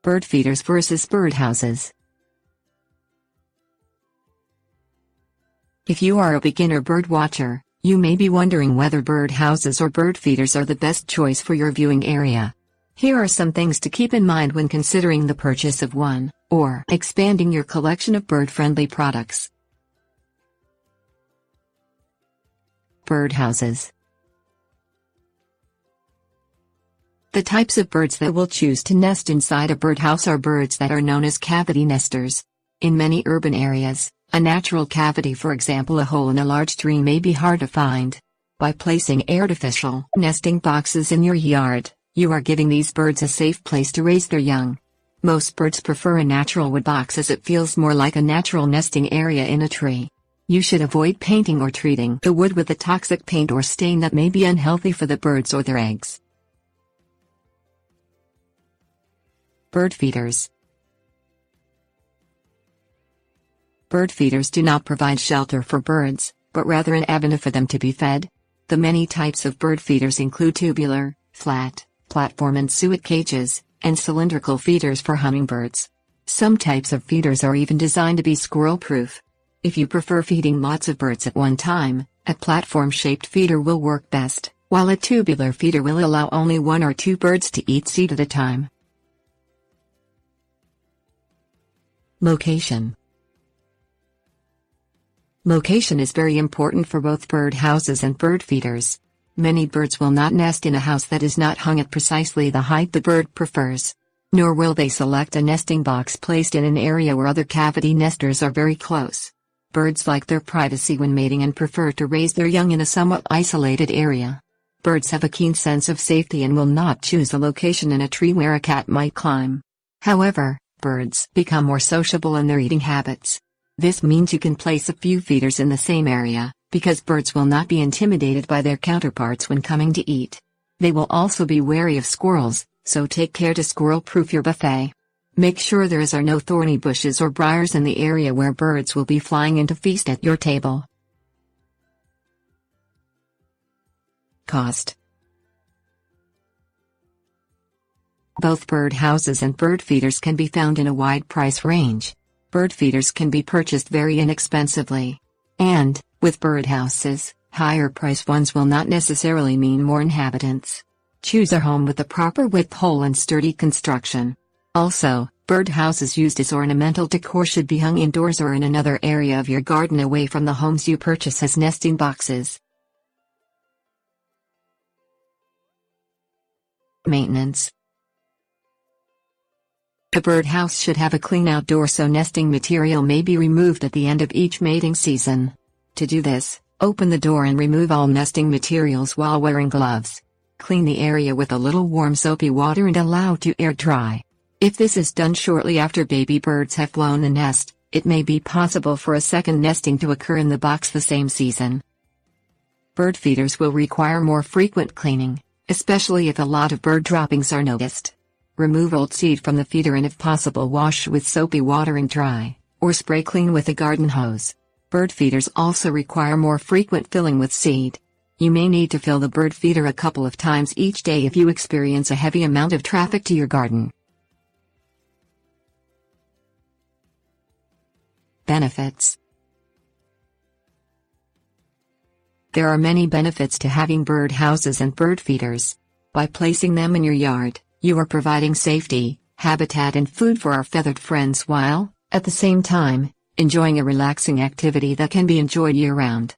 Bird feeders versus birdhouses. If you are a beginner bird watcher, you may be wondering whether birdhouses or bird feeders are the best choice for your viewing area. Here are some things to keep in mind when considering the purchase of one, or expanding your collection of bird-friendly products. Birdhouses. The types of birds that will choose to nest inside a birdhouse are birds that are known as cavity nesters. In many urban areas, a natural cavity, for example a hole in a large tree, may be hard to find. By placing artificial nesting boxes in your yard, you are giving these birds a safe place to raise their young. Most birds prefer a natural wood box as it feels more like a natural nesting area in a tree. You should avoid painting or treating the wood with a toxic paint or stain that may be unhealthy for the birds or their eggs. Bird feeders. Bird feeders do not provide shelter for birds, but rather an avenue for them to be fed. The many types of bird feeders include tubular, flat, platform and suet cages, and cylindrical feeders for hummingbirds. Some types of feeders are even designed to be squirrel-proof. If you prefer feeding lots of birds at one time, a platform-shaped feeder will work best, while a tubular feeder will allow only one or two birds to eat seed at a time. Location. Location is very important for both birdhouses and bird feeders. Many birds will not nest in a house that is not hung at precisely the height the bird prefers. Nor will they select a nesting box placed in an area where other cavity nesters are very close. Birds like their privacy when mating and prefer to raise their young in a somewhat isolated area. Birds have a keen sense of safety and will not choose a location in a tree where a cat might climb. However, birds become more sociable in their eating habits. This means you can place a few feeders in the same area, because birds will not be intimidated by their counterparts when coming to eat. They will also be wary of squirrels, so take care to squirrel-proof your buffet. Make sure there are no thorny bushes or briars in the area where birds will be flying in to feast at your table. Cost. Both birdhouses and bird feeders can be found in a wide price range. Bird feeders can be purchased very inexpensively. And, with birdhouses, higher-priced ones will not necessarily mean more inhabitants. Choose a home with a proper width hole and sturdy construction. Also, birdhouses used as ornamental decor should be hung indoors or in another area of your garden away from the homes you purchase as nesting boxes. Maintenance. The birdhouse should have a clean outdoor so nesting material may be removed at the end of each mating season. To do this, open the door and remove all nesting materials while wearing gloves. Clean the area with a little warm soapy water and allow to air dry. If this is done shortly after baby birds have flown the nest, it may be possible for a second nesting to occur in the box the same season. Bird feeders will require more frequent cleaning, especially if a lot of bird droppings are noticed. Remove old seed from the feeder and if possible wash with soapy water and dry, or spray clean with a garden hose. Bird feeders also require more frequent filling with seed. You may need to fill the bird feeder a couple of times each day if you experience a heavy amount of traffic to your garden. Benefits. There are many benefits to having bird houses and bird feeders. By placing them in your yard, you are providing safety, habitat and food for our feathered friends while, at the same time, enjoying a relaxing activity that can be enjoyed year-round.